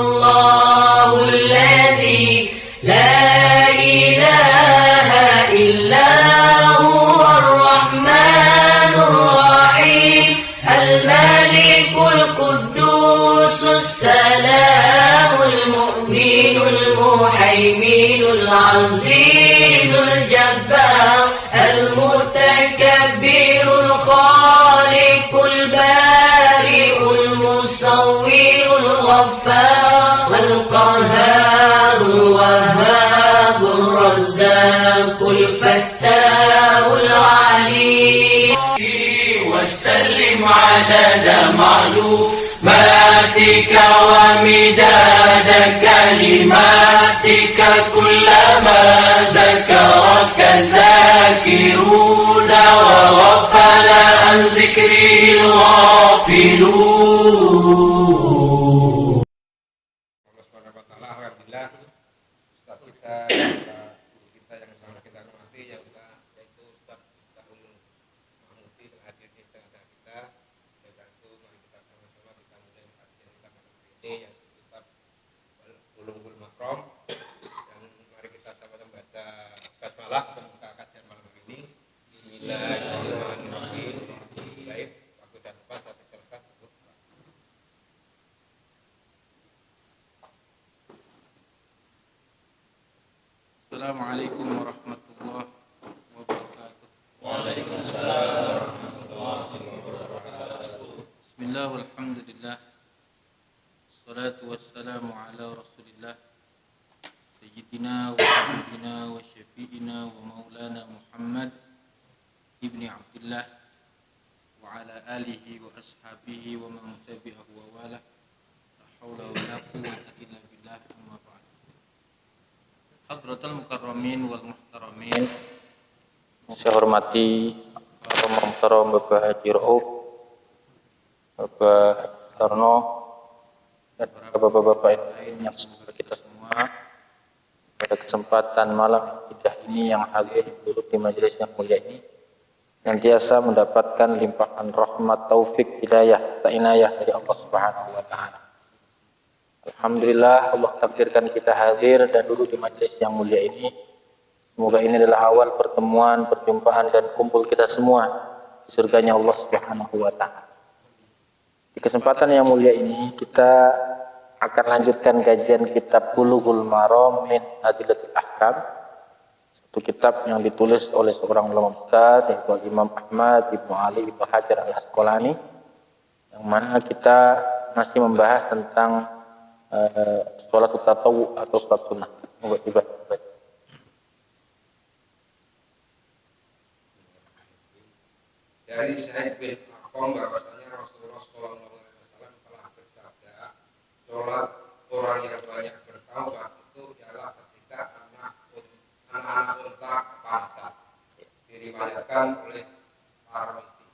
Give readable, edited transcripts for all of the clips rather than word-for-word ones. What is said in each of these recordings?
الله الذي لا إله إلا هو الرحمن الرحيم الملك القدوس السلام المؤمن المهيمن العزيز الجبار المتكبر الخالق البارئ المصور الغفار القهار الوهاب الرزاق الفتاح العليم وسلم عدد معلوماتك ومداد كلماتك كلما ذكرك ذاكرون وغفل عن ذكره الغافلون. Alhamdulillah Ustaz kita, guru kita yang sangat kita hormati yaitu Ustaz Tahun Mahmudi telah hadir di tengah kita. Oleh itu mari kita sama-sama kita mulai kajian kita malam ini yaitu kitab Bulughul Maram, dan mari kita sama-sama baca basmalah pembuka kajian malam ini. Bismillahirrahmanirrahim. Baik, waktu dan tempat saya persilakan. Assalamualaikum warahmatullahi wabarakatuh. Waalaikumsalam warahmatullahi wabarakatuh. Bismillah walhamdulillah. Assalatu wassalamu ala rasulillah Sayyidina wa habibina wa syafi'ina wa maulana Muhammad ibni Abdullah wa ala alihi wa ashabihi wa man tabi'ahu wa wala. La hawla wa la quwwata illa billah, amma ba'd. Hadratul mukarramin wal muhtaramin, saya hormati para muhtaram Bapak Haji Rauf, Bapak Tarno, dan bapak-bapak yang lain yang semoga kita semua pada kesempatan malam indah ini yang hadir duduk di majelis yang mulia ini senantiasa mendapatkan limpahan rahmat, taufik, hidayah, inayah dari Allah Subhanahu wa taala. Alhamdulillah Allah takdirkan kita hadir dan duduk di majelis yang mulia ini. Semoga ini adalah awal pertemuan, perjumpaan dan kumpul kita semua di surganya Allah Subhanahu wa taala. Di kesempatan yang mulia ini kita akan lanjutkan kajian kitab Bulughul Maram min Adillatil Ahkam. Satu kitab yang ditulis oleh seorang ulama besar yaitu Imam Ahmad Ibnu Ali Ibnu Hajar Al-Asqalani, yang mana kita masih membahas tentang sholat tatawwu atau sholat sunnah. Dari Sa'id bin Arqam bahwasanya Rasulullah SAW telah bersabda, sholat orang yang banyak bertaubat itu ialah ketika anak-anak unta kepanasan. Diriwayatkan oleh Tirmidzi.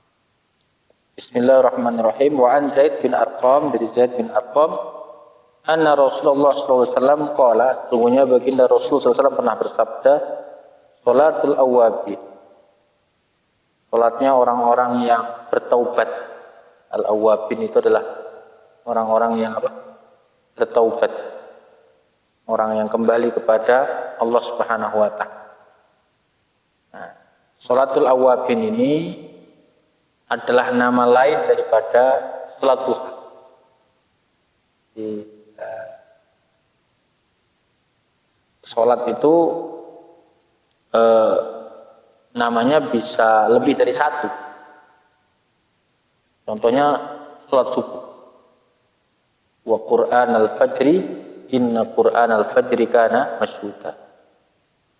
Bismillahirrahmanirrahim. Wa an Zaid bin Arqam, dari Zaid bin Arqam, anna Rasulullah SAW qala, sungguhnya baginda Rasul SAW pernah bersabda, sholatul awwabin, sholatnya orang-orang yang bertaubat. Al-awwabin itu adalah orang-orang yang bertaubat, orang yang kembali kepada Allah Subhanahu wa taala. Nah, sholatul awwabin ini adalah nama lain daripada sholat duha. Sholat itu namanya bisa lebih dari satu. Contohnya sholat subuh. Wa Qur'an al-fajri, inna Qur'an al-fajri kana masyhuda.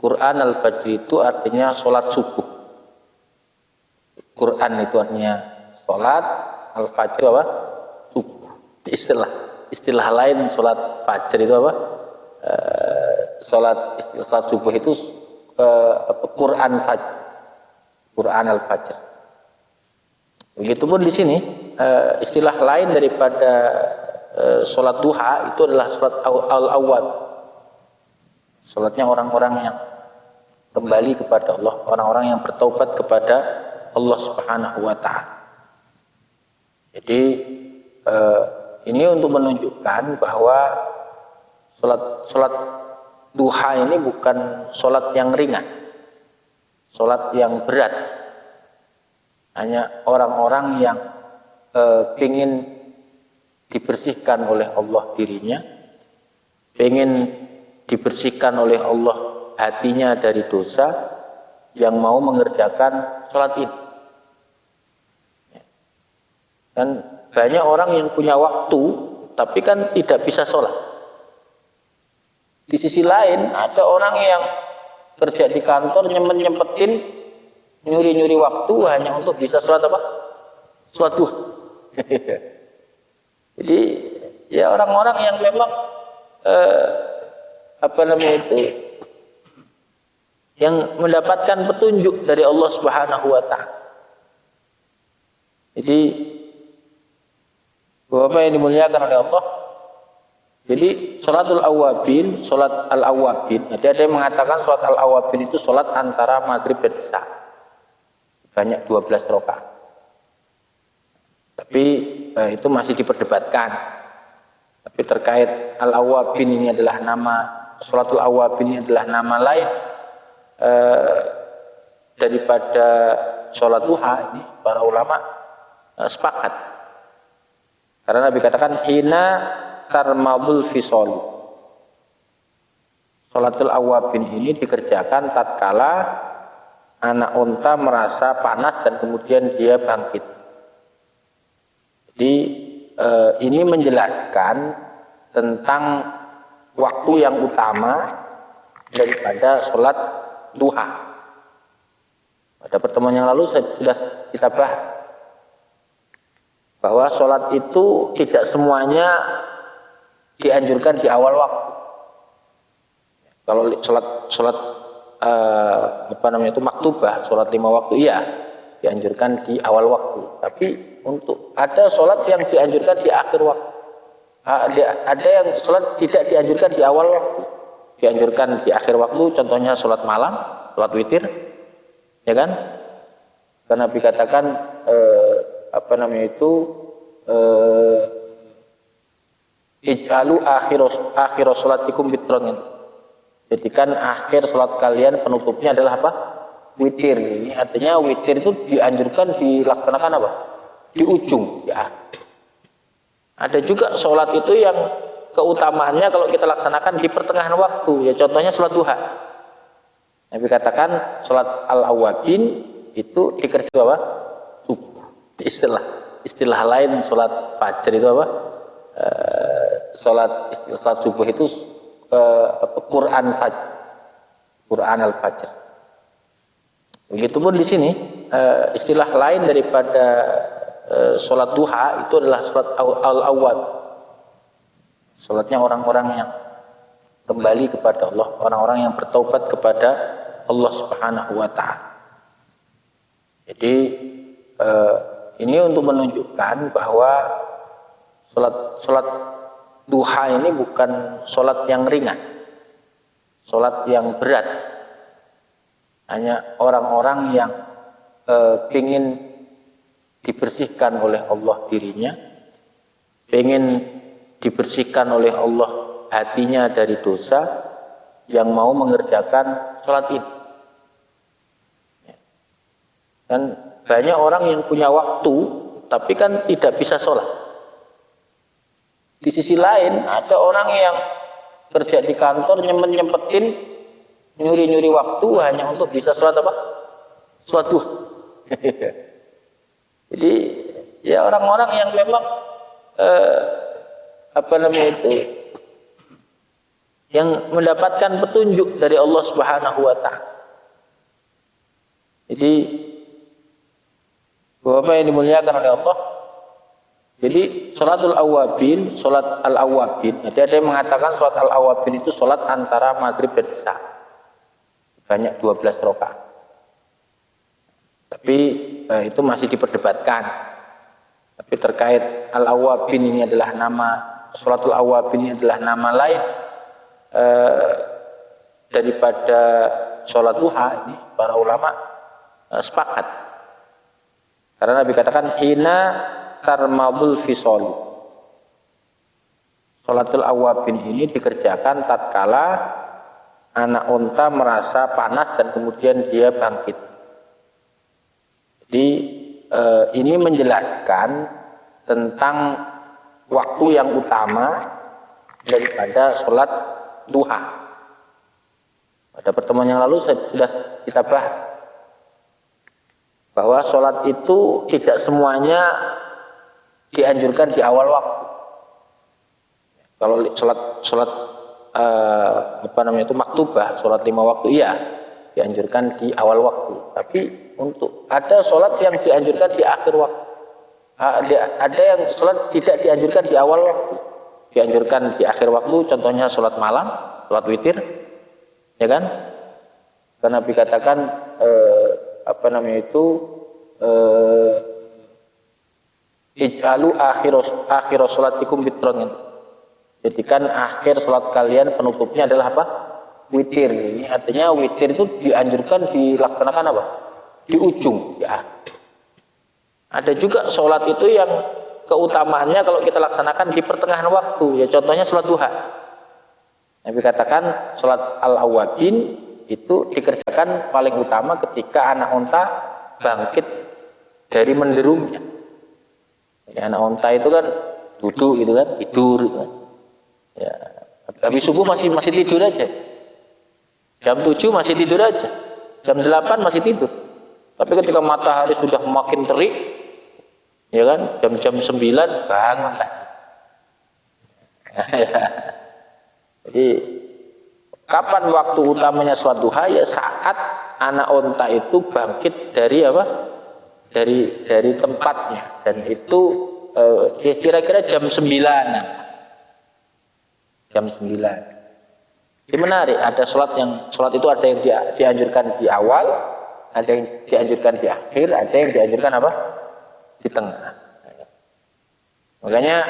Qur'an al-fajri itu artinya sholat subuh. Qur'an itu artinya sholat, al-fajr apa? Subuh. Istilah lain sholat fajr itu apa? Sholat subuh itu Quran Fajr, Quran al-Fajr. Begitupun di sini istilah lain daripada sholat duha itu adalah sholat al-awwab. Sholatnya orang-orang yang kembali kepada Allah, orang-orang yang bertaubat kepada Allah Subhanahu wa taala. Jadi ini untuk menunjukkan bahwa Sholat duha ini bukan sholat yang ringan, sholat yang berat. Hanya orang-orang yang ingin dibersihkan oleh Allah dirinya, ingin dibersihkan oleh Allah hatinya dari dosa, yang mau mengerjakan sholat ini. Dan banyak orang yang punya waktu, tapi kan tidak bisa sholat. Di sisi lain ada orang yang kerja di kantor nyempetin nyuri waktu hanya untuk bisa sholat apa? Sholat duha. Jadi ya orang-orang yang memang yang mendapatkan petunjuk dari Allah Subhanahu wa taala. Jadi Bapak yang dimuliakan oleh Allah, jadi sholatul awabin, sholat al-awabin, ada yang mengatakan sholat al-awabin itu sholat antara maghrib dan isya, banyak 12 rakaat. Tapi itu masih diperdebatkan. Tapi terkait al-awabin ini adalah nama, sholatul awabin ini adalah nama lain daripada sholat duha, ini para ulama sepakat. Karena Nabi katakan hina tarmabul fisol. Sholatul awabin ini dikerjakan tatkala anak unta merasa panas dan kemudian dia bangkit. Jadi ini menjelaskan tentang waktu yang utama daripada sholat duha. Pada pertemuan yang lalu sudah kita bahas bahwa sholat itu tidak semuanya dianjurkan di awal waktu. Kalau sholat itu maktubah, sholat 5 waktu, iya dianjurkan di awal waktu. Tapi untuk ada sholat yang dianjurkan di akhir waktu, ada yang sholat tidak dianjurkan di awal waktu, dianjurkan di akhir waktu. Contohnya sholat malam, sholat witir, ya kan? Karena Nabi katakan ij'alu akhir sholatikum witron. Jadikan akhir sholat kalian penutupnya adalah apa? Witir. Ini artinya witir itu dianjurkan dilaksanakan apa? Di ujung. Ya. Ada juga sholat itu yang keutamaannya kalau kita laksanakan di pertengahan waktu. Ya contohnya sholat duha. Nabi katakan sholat al-awabin itu dikerjakan apa? Subuh. Istilah lain sholat fajar itu apa? Sholat subuh itu Quran Fajr, Quran al-Fajr. Begitupun di sini istilah lain daripada sholat duha itu adalah sholat al-awwab. Sholatnya orang-orang yang kembali kepada Allah, orang-orang yang bertaubat kepada Allah Subhanahu wa taala. Jadi ini untuk menunjukkan bahwa sholat duha ini bukan sholat yang ringan, sholat yang berat. Hanya orang-orang yang ingin dibersihkan oleh Allah dirinya, ingin dibersihkan oleh Allah hatinya dari dosa, yang mau mengerjakan sholat ini. Dan banyak orang yang punya waktu, tapi kan tidak bisa sholat. Di sisi lain ada orang yang kerja di kantor nyempetin nyuri waktu hanya untuk bisa sholat apa? Sholat duha. Jadi ya orang-orang yang memang yang mendapatkan petunjuk dari Allah Subhanahu wa taala. Jadi Bapak yang dimuliakan oleh Allah, jadi sholatul awabin, sholat al-awabin, ada yang mengatakan sholat al-awabin itu sholat antara maghrib dan isya, banyak 12 rakaat. Tapi itu masih diperdebatkan. Tapi terkait al-awabin ini adalah nama, sholatul awabin ini adalah nama lain daripada sholat duha, ini para ulama sepakat. Karena Nabi katakan hina tarmabul fisol. Sholatul awabin ini dikerjakan tatkala anak unta merasa panas dan kemudian dia bangkit. Jadi ini menjelaskan tentang waktu yang utama daripada sholat duha. Pada pertemuan yang lalu sudah kita bahas bahwa sholat itu tidak semuanya dianjurkan di awal waktu. Kalau sholat itu maktubah, sholat 5 waktu iya dianjurkan di awal waktu. Tapi untuk ada sholat yang dianjurkan di akhir waktu. Ada yang sholat tidak dianjurkan di awal waktu, dianjurkan di akhir waktu. Contohnya sholat malam, sholat witir, ya kan? Karena Nabi katakan ij'alu akhir sholatikum witron. Jadikan akhir sholat kalian penutupnya adalah apa? Witir. Ini artinya witir itu dianjurkan dilaksanakan apa? Di ujung. Ya. Ada juga sholat itu yang keutamaannya kalau kita laksanakan di pertengahan waktu. Ya contohnya sholat duha. Nabi katakan sholat al-awwabin itu dikerjakan paling utama ketika anak unta bangkit dari menderumnya. Jadi anak unta itu kan duduk gitu kan, tidur gitu kan. Ya, habis subuh masih tidur aja. Jam 7 masih tidur aja. Jam 8 masih tidur. Tapi ketika matahari sudah makin terik, ya kan, jam 9 bangun lah. Jadi kapan waktu utamanya sholat duha? Ya saat anak unta itu bangkit dari apa? Dari tempatnya, dan itu kira-kira jam 9. Jam 9. Ini menarik, ada sholat itu ada yang dianjurkan di awal, ada yang dianjurkan di akhir, ada yang dianjurkan apa? Di tengah. Makanya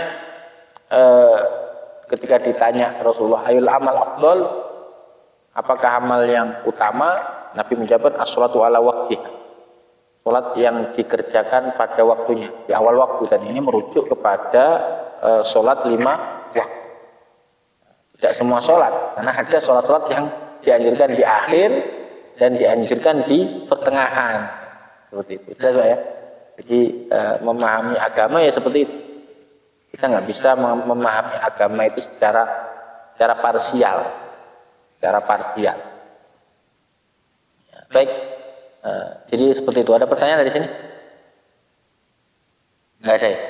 ketika ditanya Rasulullah, ayul amal afdol, apakah amal yang utama? Nabi menjawab as-sholatu ala waqtiha. Sholat yang dikerjakan pada waktunya, di awal waktu, dan ini merujuk kepada sholat 5 waktu. Tidak semua sholat, karena ada sholat-sholat yang dianjurkan di akhir dan dianjurkan di pertengahan, seperti itu. Jelas ya. Jadi memahami agama ya seperti itu. Kita nggak bisa memahami agama itu secara parsial, secara parsial. Ya, baik. Jadi seperti itu. Ada pertanyaan dari sini? Nggak ada ya?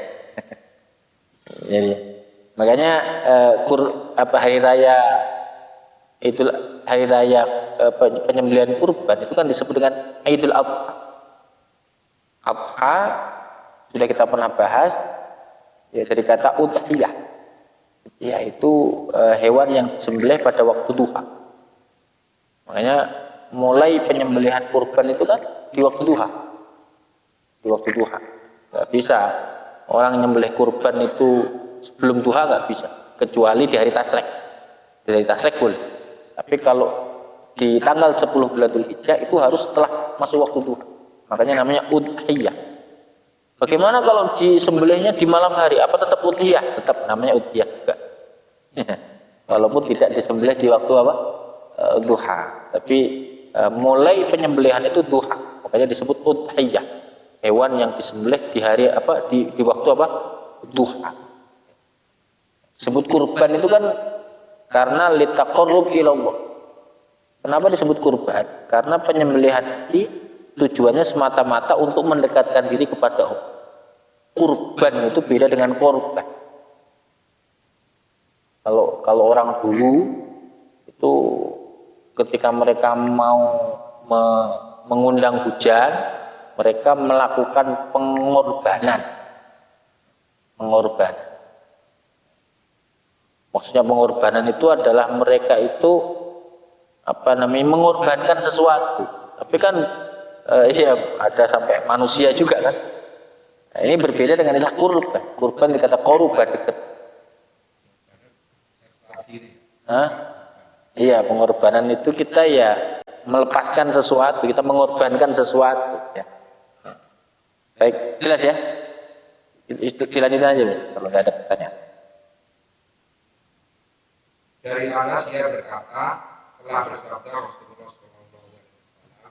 Jadi makanya hari raya penyembelihan kurban itu kan disebut dengan Idul Adha. Adha sudah kita pernah bahas ya, dari kata udhiyah, yaitu hewan yang disembelih pada waktu duha. Makanya mulai penyembelihan kurban itu kan di waktu duha. Di waktu duha. Nggak bisa orang nyembelih kurban itu sebelum duha, nggak bisa, kecuali di hari tasrek. Di hari tasrek boleh, tapi kalau di tanggal 10 bulan Dzulhijjah itu harus setelah masuk waktu duha. Makanya namanya udhiyah. Bagaimana kalau disembelihnya di malam hari? Apa tetap udhiyah? Tetap namanya udhiyah juga. Walaupun tidak disembelih di waktu apa? Duha. Tapi mulai penyembelihan itu duha. Makanya disebut udhiyah. Hewan yang disembelih di hari apa? Di waktu apa? Duha. Disebut kurban itu kan karena litaqarrub ilallah. Kenapa disebut kurban? Karena penyembelihan ini tujuannya semata-mata untuk mendekatkan diri kepada Allah. Kurban itu beda dengan korban. Kalau orang dulu itu ketika mereka mau mengundang hujan, mereka melakukan pengorbanan. Maksudnya pengorbanan itu adalah mereka itu mengorbankan sesuatu. Tapi kan iya ada sampai manusia juga kan. Nah, ini berbeda dengan istilah kurban. Kurban dikata korban dekat. Iya, pengorbanan itu kita ya melepaskan sesuatu, kita mengorbankan sesuatu. Ya. Baik, jelas ya. Dilanjutkan aja kalau nggak ada pertanyaan. Dari Anas ia berkata, telah bersabda Rasulullah SAW,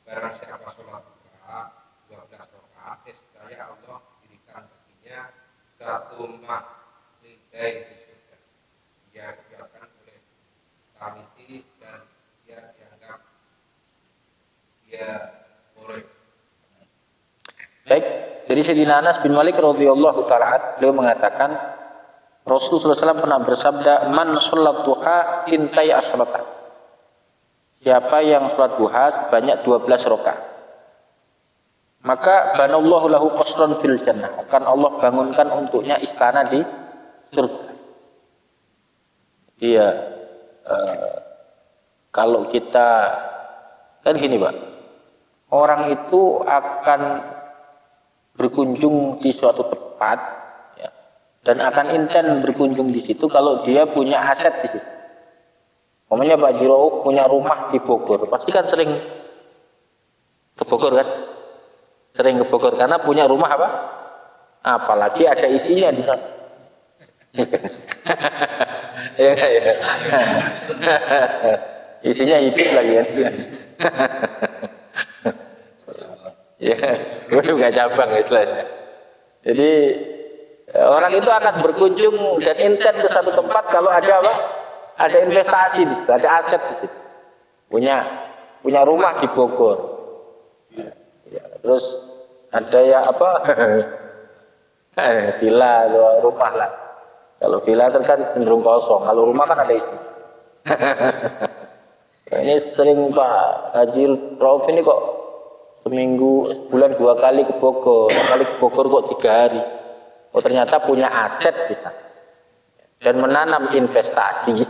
barang siapa sholat duha 12 rakaat, niscaya Allah berikan baginya satu mahligai di surga. Dia dibiarkan oleh taliti dan dia dianggap dia boleh. Baik, dari Sayyidina Anas bin Malik radhiyallahu taala beliau mengatakan Rasulullah SAW pernah bersabda, man sholat duha fintai asrata. Siapa yang sholat duha sebanyak 12 rakaat, maka banallahu lahu qasran fil jannah, akan Allah bangunkan untuknya istana di surga. Iya, kalau kita kan gini Pak, orang itu akan berkunjung di suatu tempat ya, dan akan intent berkunjung di situ kalau dia punya aset di situ. Umpamanya Pak Jiro punya rumah di Bogor, pasti kan sering ke Bogor kan? Sering ke Bogor karena punya rumah apa? Apalagi ada isinya di sana. Ya, ya. Isinya hidup lagi kan? Ya, bukan cabang istilahnya. Jadi orang itu akan berkunjung dan intent ke satu tempat kalau ada apa? Ada investasi, ada aset di situ. Punya rumah di Bogor. Ya, terus ada ya apa? Villa atau rumah lah. Kalau villa kan cenderung kosong, kalau rumah kan ada isi. Ini sering Pak Haji Rauf ini kok seminggu, sebulan 2 kali ke Bogor, kali ke Bogor kok 3 hari. Oh ternyata punya aset kita dan menanam investasi.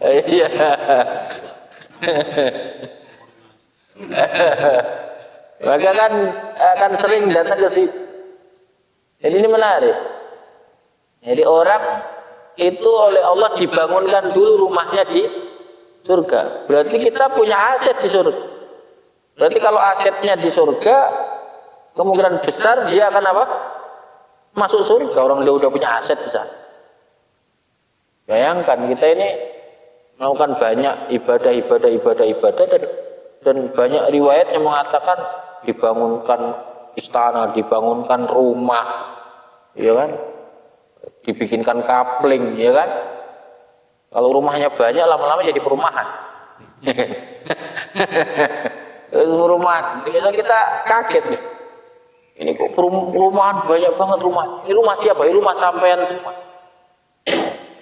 Iya. Maka kan akan sering datang ke situ. Jadi ini menarik. Jadi orang itu oleh Allah dibangunkan dulu rumahnya di surga. Berarti kita punya aset di surga. Berarti kalau asetnya di surga, kemungkinan besar dia akan apa? Masuk surga. Orang dia udah punya aset di sana. Bayangkan kita ini melakukan banyak ibadah dan banyak riwayat yang mengatakan dibangunkan istana, dibangunkan rumah, ya kan? Dibikinkan kapling, ya kan? Kalau rumahnya banyak, lama-lama jadi perumahan. Perumahan, biasa kita kaget. Ini kok perumahan banyak banget rumah. Ini rumah siapa? Ini rumah sampean semua.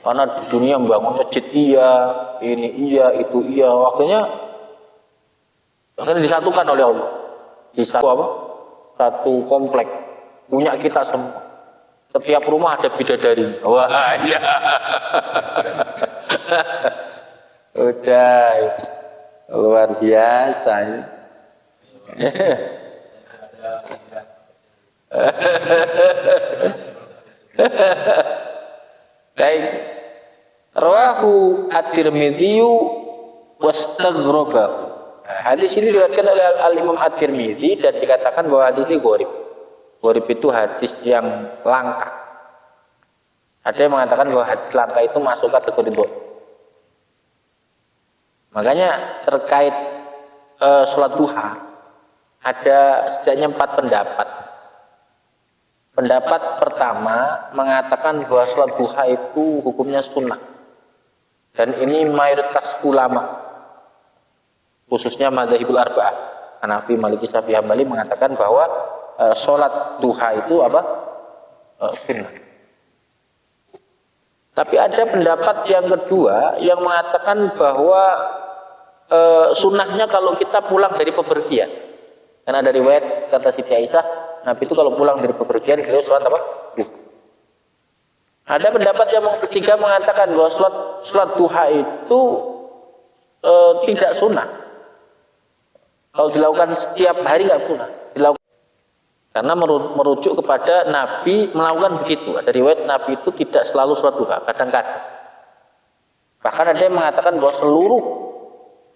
Karena di dunia membangun masjid iya, ini iya, itu iya. Akhirnya disatukan oleh Allah. Di satu apa? Satu komplek punya kita semua. Setiap rumah ada bidadari. Wah, iya. Udah luar biasa. Baik. Rawahu At-Tirmidzi wastaghraba. Hadis ini diriwayatkan oleh Al-Imam At-Tirmidzi dan dikatakan bahwa hadis ini gharib. Gharib itu hadis yang langka. Ada yang mengatakan bahwa hadis langka itu masuk kategori gharib. Makanya terkait sholat duha ada setidaknya 4 pendapat. Pendapat pertama mengatakan bahwa sholat duha itu hukumnya sunnah. Dan ini mayoritas ulama, khususnya madzhabul arba'ah, Hanafi, Maliki, Syafi'i, Hambali mengatakan bahwa sholat duha itu apa? Sunnah. Tapi ada pendapat yang kedua yang mengatakan bahwa sunnahnya kalau kita pulang dari bepergian. Karena ada riwayat kata Siti Aisyah, Nabi itu kalau pulang dari bepergian beliau sholat apa? Duha. Ada pendapat yang ketiga mengatakan bahwa sholat duha itu tidak sunnah. Kalau dilakukan setiap hari nggak sunnah. Karena merujuk kepada Nabi melakukan begitu. Ada riwayat Nabi itu tidak selalu sholat duha, kadang-kadang. Bahkan ada yang mengatakan bahwa seluruh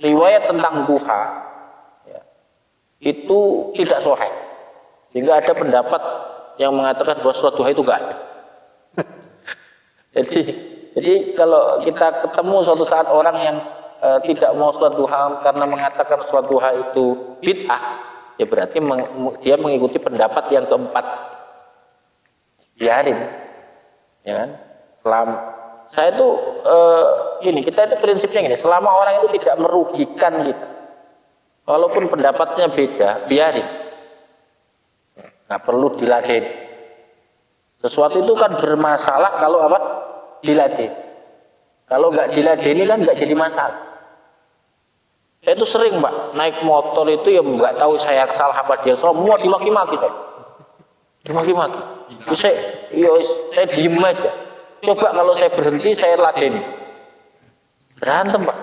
riwayat tentang duha ya, itu tidak sahih. Sehingga ada pendapat yang mengatakan bahwa sholat duha itu enggak ada. Jadi kalau kita ketemu suatu saat orang yang tidak mau sholat duha karena mengatakan sholat duha itu bid'ah, ya berarti dia mengikuti pendapat yang keempat. Biarin, ya kan? Saya itu kita itu prinsipnya gini, selama orang itu tidak merugikan kita, walaupun pendapatnya beda, biarin. Nggak perlu diladeni. Sesuatu itu kan bermasalah kalau apa? Diladeni. Kalau nggak diladeni kan nggak jadi masalah. Saya itu sering Pak, naik motor itu ya nggak tahu saya salah apa dia salah, semua dimaki-maki Pak. Dimaki-maki. Saya diem aja. Coba kalau saya berhenti saya ladeni. Berantem Pak.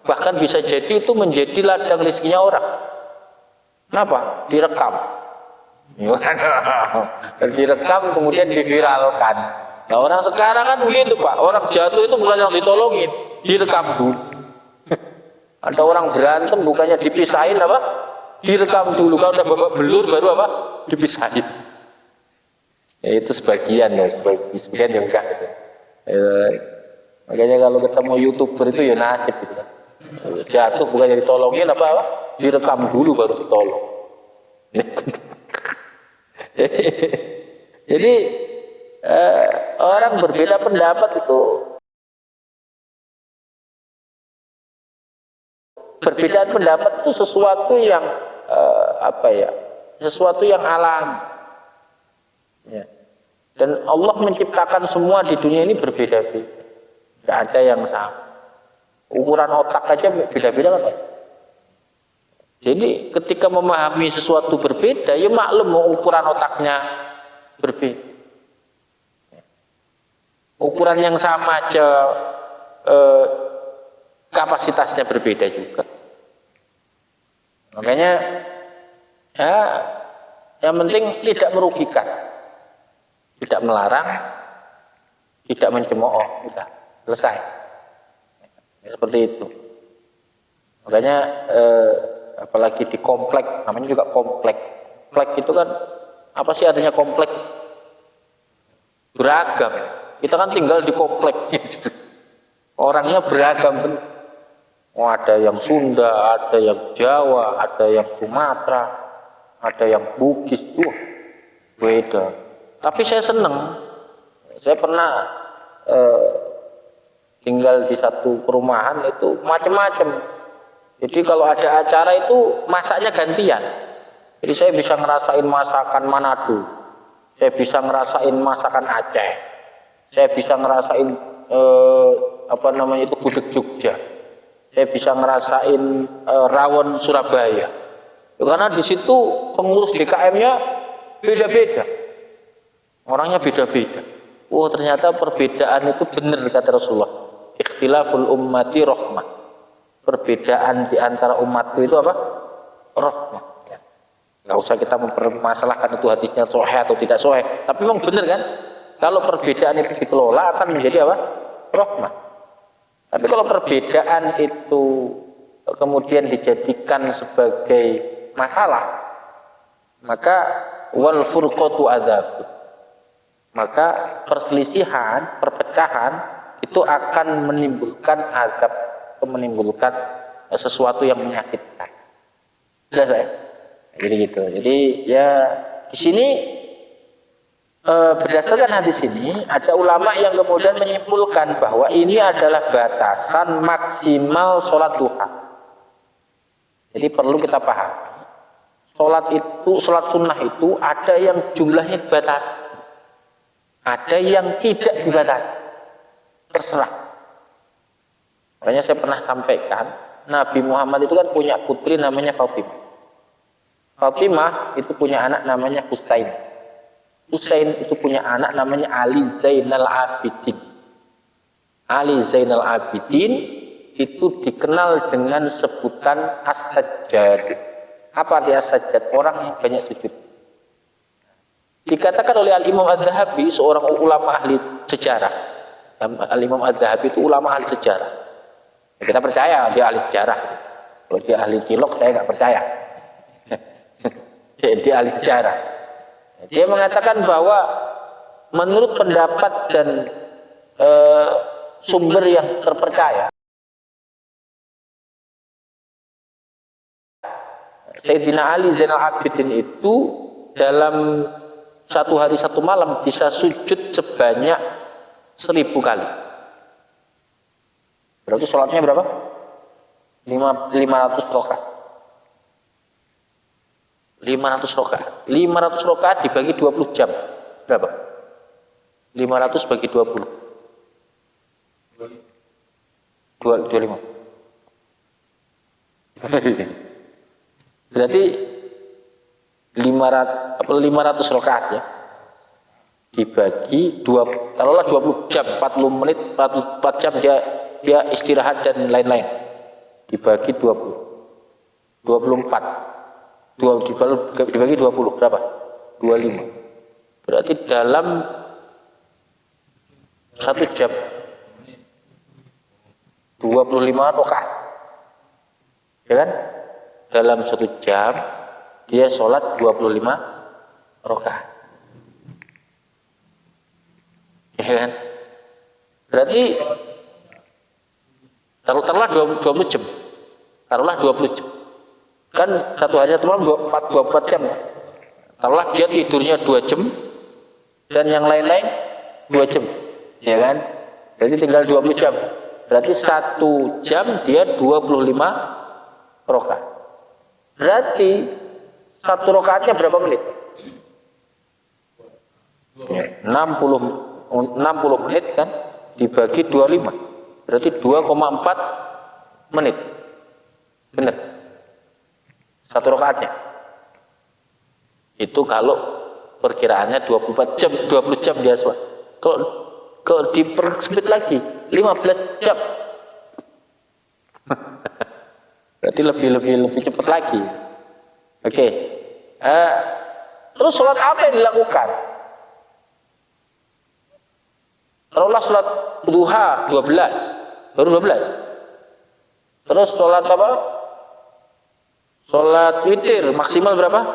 Bahkan bisa jadi itu menjadi ladang rezekinya orang. Kenapa? Direkam. Direkam kemudian diviralkan. Nah orang sekarang kan begitu Pak, orang jatuh itu bukan yang ditolongin, direkam dulu. Ada orang berantem bukannya dipisahin apa? Direkam dulu, kalau udah babak belur baru apa? Dipisahin. Ya, itu sebagian ya, sebagian yang enggak gitu. Makanya kalau ketemu YouTuber itu ya nasib gitu. Jatuh bukannya ditolongin apa? Direkam dulu baru ditolong. Jadi orang berbeda pendapat itu, perbedaan pendapat itu sesuatu yang sesuatu yang alami, ya. Dan Allah menciptakan semua di dunia ini berbeda-beda, tidak ada yang sama. Ukuran otak aja beda-beda kan. Jadi ketika memahami sesuatu berbeda, ya maklum ukuran otaknya berbeda. Ukuran yang sama aja kapasitasnya berbeda juga. Makanya ya yang penting tidak merugikan, tidak melarang, tidak mencemooh, udah selesai. Ya, seperti itu. Makanya apalagi di komplek, namanya juga komplek. Komplek itu kan apa sih artinya komplek? Beragam. Kita kan tinggal di komplek. Orangnya beragam. Oh, ada yang Sunda, ada yang Jawa, ada yang Sumatera, ada yang Bugis, beda. Tapi saya seneng. Saya pernah tinggal di satu perumahan itu macam-macam. Jadi kalau ada acara itu masaknya gantian. Jadi saya bisa ngerasain masakan Manado, saya bisa ngerasain masakan Aceh, saya bisa ngerasain gudeg Jogja, saya bisa ngerasain rawon Surabaya. Karena di situ pengurus DKM-nya beda-beda, orangnya beda-beda. Oh ternyata perbedaan itu benar kata Rasulullah. Ikhtilaful ummati rahmah. Perbedaan di antara umatku itu apa? Rahmah. Ya. Nggak usah kita mempermasalahkan itu hadisnya sahih atau tidak sahih. Tapi memang benar kan? Kalau perbedaan itu dikelola akan menjadi apa? Rahmah. Tapi kalau perbedaan itu kemudian dijadikan sebagai masalah, maka wal furqatu adzab. Maka perselisihan, perpecahan itu akan menimbulkan azab, menimbulkan sesuatu yang menyakitkan. Jelas ya? Jadi gitu. Jadi ya di sini berdasarkan hadis ini ada ulama yang kemudian menyimpulkan bahwa ini adalah batasan maksimal sholat duha. Jadi perlu kita paham. Sholat sunnah itu ada yang jumlahnya dibatasi, ada yang tidak dibatasi, terserah. Makanya saya pernah sampaikan, Nabi Muhammad itu kan punya putri namanya Fatimah. Fatimah itu punya anak namanya Husain. Husain itu punya anak namanya Ali Zainal Abidin. Ali Zainal Abidin itu dikenal dengan sebutan As-Sajjad. Apa arti As-Sajjad? Orang yang banyak sujud. Dikatakan oleh Al-Imam Adz-Dzahabi, seorang ulama ahli sejarah. Al-Imam Adz-Dzahabi itu ulama ahli sejarah. Ya, kita percaya dia ahli sejarah. Kalau dia ahli cilok saya nggak percaya. Dia ahli sejarah. Dia mengatakan bahwa menurut pendapat dan sumber yang terpercaya, Sayyidina Ali Zainal Abidin itu dalam satu hari satu malam bisa sujud sebanyak 1000 kali. Berarti sholatnya berapa? 500 rakaat. 500 rakaat. 500 rakaat dibagi 20 jam. Berapa? 500 bagi 20. 25. Berarti 500 rakaat ya. Dibagi 2, taruhlah 20 jam, 40 menit, 4 jam dia istirahat dan lain-lain. Dibagi 20. 24. Dibagi 20 berapa? 25. Berarti dalam 1 jam 25 rakaat. Ya kan? Dalam 1 jam dia sholat 25 rakaat. Ya kan? Berarti taruhlah 20 jam. Taruhlah 20 jam. Kan satu hari satu malam 24 jam. Taruhlah dia tidurnya 2 jam dan yang lain-lain 2 jam. Ya kan? Jadi tinggal 20 jam. Berarti 1 jam dia 25 rakaat. Berarti 1 rakaatnya berapa menit? 60 menit kan dibagi 25. Berarti 2,4 menit. Benar. 1 rakaatnya. Itu kalau perkiraannya 24 jam, 20 jam dia sholat. Kalau dipersempit lagi 15 jam. Berarti lebih cepat lagi. Oke. Terus sholat apa yang dilakukan? Taruhlah sholat duha 12, baru 12. Terus sholat apa? Sholat witir maksimal berapa?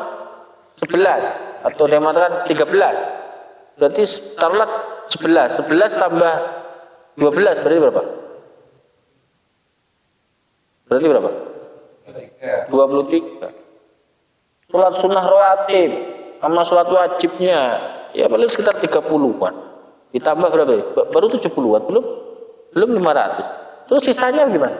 11 atau dia mengatakan 13. Berarti taruhlah 11 tambah 12 berarti berapa? Berarti berapa? 23. Sholat sunnah rawatib sama sholat wajibnya ya paling sekitar 30-an. Ditambah berapa? Baru 70-an, belum 500. Terus sisanya gimana?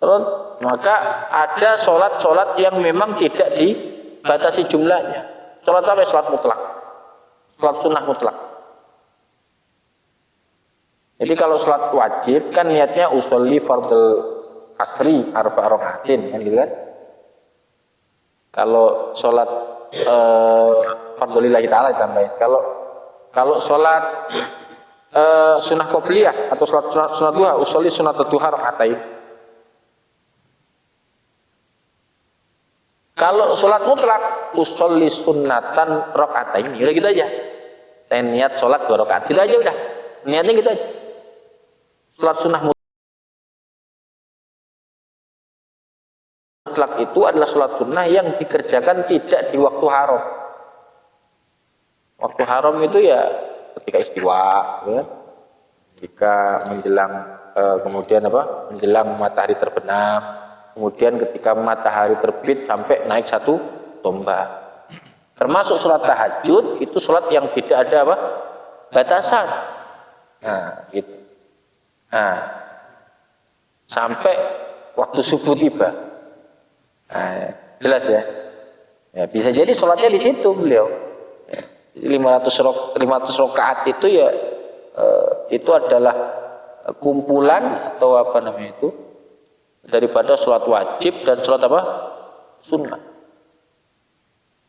Terus maka ada sholat yang memang tidak dibatasi jumlahnya. Sholat apa? Sholat mutlak. Sholat sunnah mutlak. Jadi kalau sholat wajib kan niatnya usolli fardhu asri arba rakaatin kan gitu kan. Kalau sholat fardhu lillahi ta'ala ditambahin. Kalau sholat sunnah qobliyah atau sholat duha usolli sunnat duha rakaatain. Kalau sholat mutlak usolli sunnatan rakaatain. Udah gitu aja. Saya niat sholat 2 rakaat. Gitu aja udah. Niatnya gitu aja. Sholat sunnah mutlak itu adalah sholat sunnah yang dikerjakan tidak di waktu haram. Waktu haram itu ya ketika istiwa, ya. Ketika menjelang kemudian apa? Menjelang matahari terbenam, kemudian ketika matahari terbit sampai naik 1 tombak. Termasuk sholat tahajud itu sholat yang tidak ada apa? Batasan. Nah, gitu. Nah, sampai waktu subuh tiba. Nah, jelas ya. Ya bisa jadi sholatnya di situ beliau. Ya, 500 rakaat itu ya itu adalah kumpulan atau apa namanya itu daripada sholat wajib dan sholat apa? Sunnah.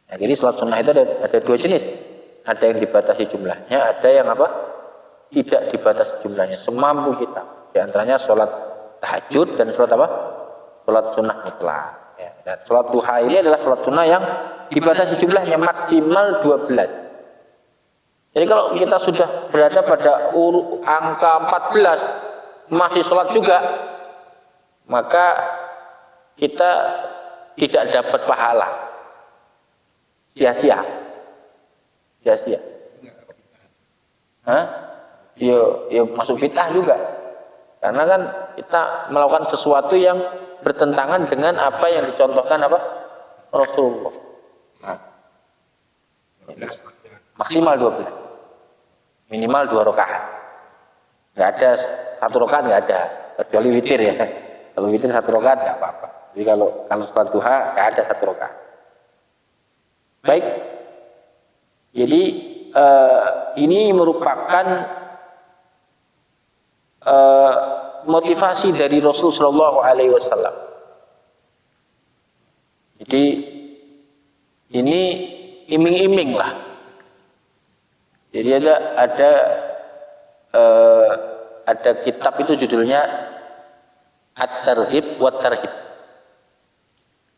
Nah, jadi sholat sunnah itu ada 2 jenis. Ada yang dibatasi jumlahnya, ada yang apa? Tidak dibatasi jumlahnya, semampu kita. Di antaranya sholat tahajud dan sholat apa? Sholat sunnah mutlak. Ya, dan sholat duha ini adalah sholat sunnah yang dibatasi jumlahnya maksimal 12. Jadi kalau kita sudah berada pada angka 14 masih sholat juga, maka kita tidak dapat pahala, sia-sia. sia-sia. Hah? Ya masuk fitnah juga. Karena kan kita melakukan sesuatu yang bertentangan dengan apa yang dicontohkan apa? Rasulullah. Nah, maksimal 12. Minimal 2 rakaat. Enggak ada 1 rakaat, enggak ada. Kecuali witir ya. Kalau witir 1 rakaat enggak apa-apa. Jadi kalau salat duha enggak ada 1 rakaat. Baik. Jadi ini merupakan motivasi dari Rasul Shallallahu Alaihi Wasallam. Jadi ini iming-iming lah. Jadi ada kitab itu judulnya At-Targhib wa Tarhib.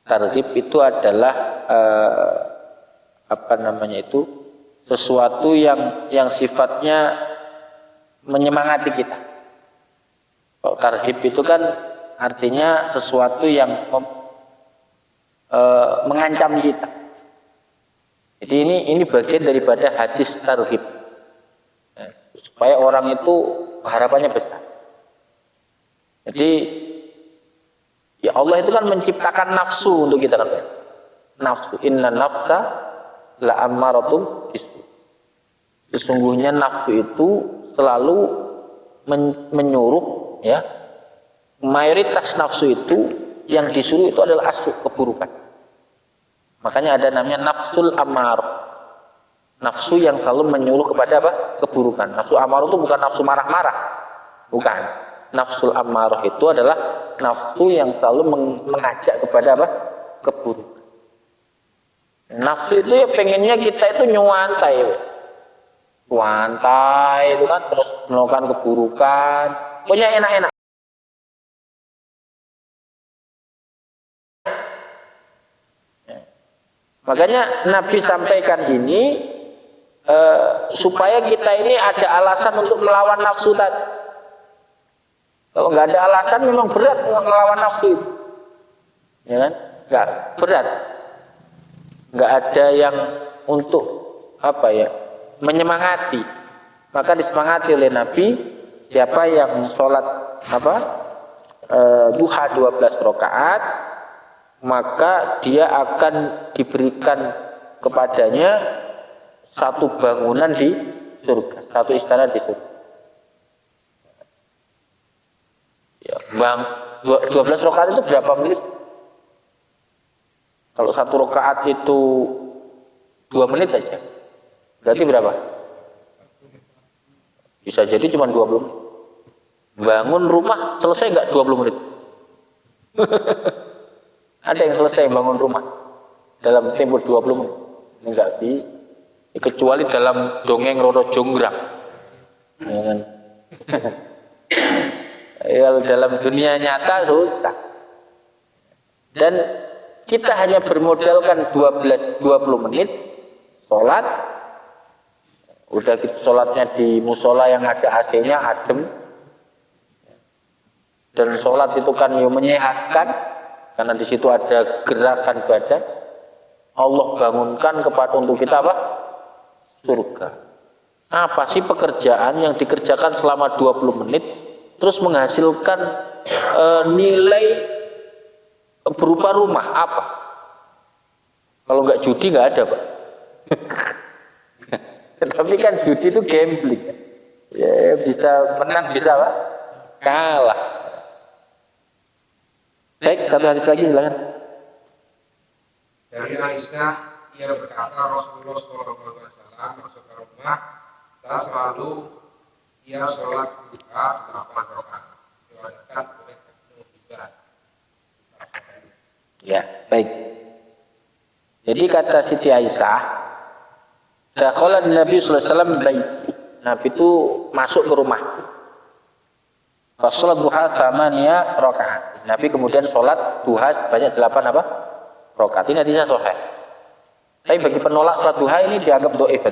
Targhib itu adalah sesuatu yang sifatnya menyemangati kita. Kalau tarhib itu kan artinya sesuatu yang mengancam kita. Jadi ini bagian daripada hadis tarhib, supaya orang itu harapannya besar. Jadi ya Allah itu kan menciptakan nafsu untuk kita kan. Nafsu, inna nafsa la ammaratum bisu. Sesungguhnya nafsu itu selalu menyuruh, ya. Mayoritas nafsu itu yang disuruh itu adalah keburukan. Makanya ada namanya nafsul ammarah. Nafsu yang selalu menyuruh kepada apa? Keburukan. Nafsu ammarah itu bukan nafsu marah-marah. Bukan. Nafsul ammarah itu adalah nafsu yang selalu mengajak kepada apa? Keburukan. Nafsu itu ya pengennya kita itu nyuantai. Wantai itu kan terus melakukan keburukan, pokoknya enak-enak. Makanya Nabi sampaikan ini supaya kita ini ada alasan untuk melawan nafsu tadi. Kalau nggak ada alasan memang berat melawan nafsu, ya kan? Nggak berat, nggak ada yang untuk apa ya? Menyemangati. Maka disemangati oleh Nabi, siapa yang sholat duha 12 rakaat, maka dia akan diberikan kepadanya satu bangunan di surga, satu istana di surga. Ya, 12 rakaat itu berapa menit? Kalau 1 rakaat itu 2 menit aja. Berarti berapa? Bisa jadi cuma 20 menit. Bangun rumah selesai nggak 20 menit? Ada yang selesai bangun rumah dalam tempo 20 menit? Enggak bisa. Kecuali dalam dongeng Roro Jonggrang. Ya kan? Kalau dalam dunia nyata susah. Dan kita hanya bermodalkan 20 menit sholat. Udah gitu sholatnya di musola yang ada AC-nya, adem. Dan sholat itu kan menyehatkan, karena di situ ada gerakan badan. Allah bangunkan untuk kita apa? Surga. Apa sih pekerjaan yang dikerjakan selama 20 menit terus menghasilkan nilai berupa rumah? Apa? Kalau nggak judi nggak ada, Pak. Tapi kan judi itu gambling, ya bisa menang bisa apa? Kalah. Baik, satu hadis lagi silakan. Dari Aisyah, ia berkata Rasulullah SAW masuk ke rumah, dan selalu ia sholat duha 8 rakaat. Diwajibkan oleh Ibnu Hibban. Ya, baik. Jadi kata Siti Aisyah, dakhala Nabi sallallahu alaihi wasallam bait. Nabi itu masuk ke rumah. Pas salat duha 8 rakaat. Nabi kemudian salat duha banyak 8 apa? Rakaat. Ini hadisnya sahih. Tapi bagi penolak salat duha ini dianggap dhaif.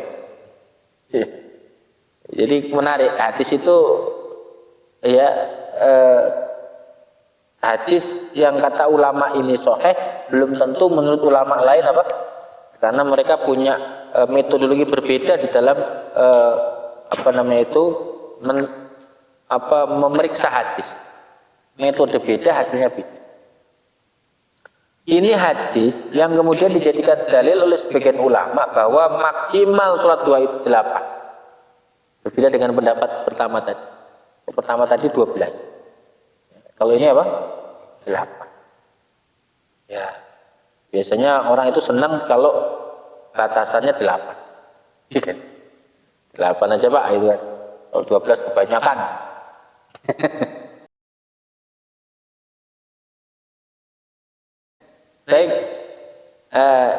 Jadi menarik, hadis itu ya hadis yang kata ulama ini sahih belum tentu menurut ulama lain apa? karena mereka punya metodologi berbeda di dalam memeriksa hadis. Metode beda, hasilnya beda. Ini hadis yang kemudian dijadikan dalil oleh sebagian ulama bahwa maksimal sholat duha itu 8. Berbeda dengan pendapat pertama tadi. Pertama tadi 12. Kalau ini apa? 8. Ya. Biasanya orang itu senang kalau batasannya 8. 8 aja Pak itu kan. Kalau 12 kebanyakan. Baik,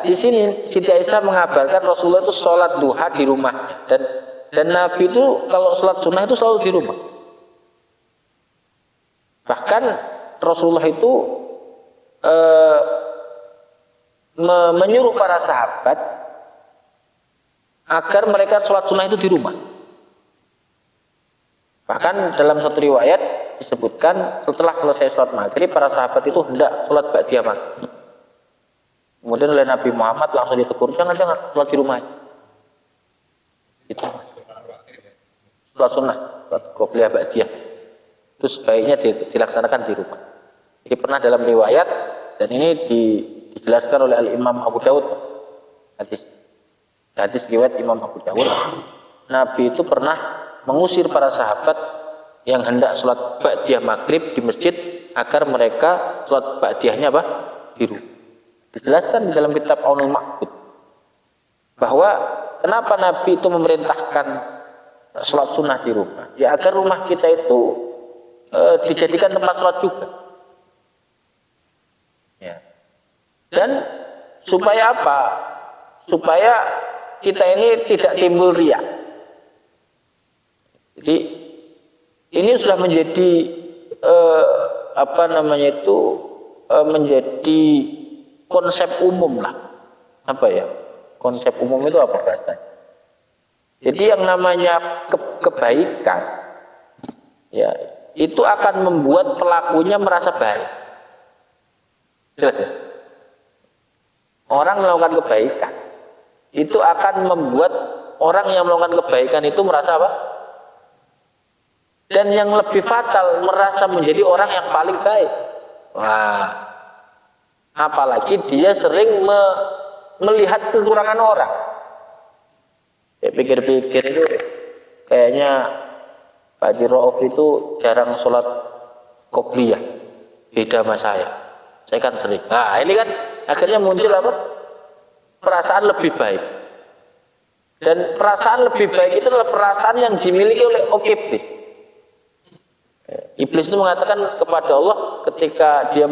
di sini Siti Aisyah mengabarkan Rasulullah itu sholat duha di rumahnya dan Nabi itu kalau sholat sunnah itu selalu di rumah. Bahkan Rasulullah itu menyuruh para sahabat agar mereka sholat sunnah itu di rumah. Bahkan dalam satu riwayat disebutkan setelah selesai sholat maghrib para sahabat itu hendak sholat ba'diyah maghrib. Kemudian oleh Nabi Muhammad langsung ditegur, jangan sholat di rumah. Itu sholat sunnah, sholat qobliyah ba'diyah. Itu sebaiknya dilaksanakan di rumah. Jadi pernah dalam riwayat dan ini dijelaskan oleh Al-Imam Abu Dawud. Hadis riwayat Imam Abu Dawud. Nabi itu pernah mengusir para sahabat yang hendak sholat ba'diyah maghrib di masjid agar mereka sholat ba'diyahnya apa? Di rumah. Dijelaskan di dalam kitab Aunul Ma'bud bahwa kenapa Nabi itu memerintahkan sholat sunnah di rumah, ya agar rumah kita itu dijadikan tempat sholat juga ya. Dan supaya apa? Supaya kita ini tidak timbul riya. Jadi ini sudah menjadi menjadi konsep umum lah. Apa ya? Konsep umum itu apa bahasanya? Jadi yang namanya kebaikan ya, itu akan membuat pelakunya merasa baik. Orang melakukan kebaikan itu akan membuat orang yang melakukan kebaikan itu merasa apa? Dan yang lebih fatal, merasa menjadi orang yang paling baik. Wah, apalagi dia sering melihat kekurangan orang. Ya, pikir-pikir itu kayaknya Pak Haji Rauf itu jarang sholat qobliyah, beda sama saya kan sering. Nah ini kan akhirnya muncul apa? Perasaan lebih baik. Dan perasaan lebih baik itu adalah perasaan yang dimiliki oleh iblis. Iblis itu mengatakan kepada Allah ketika dia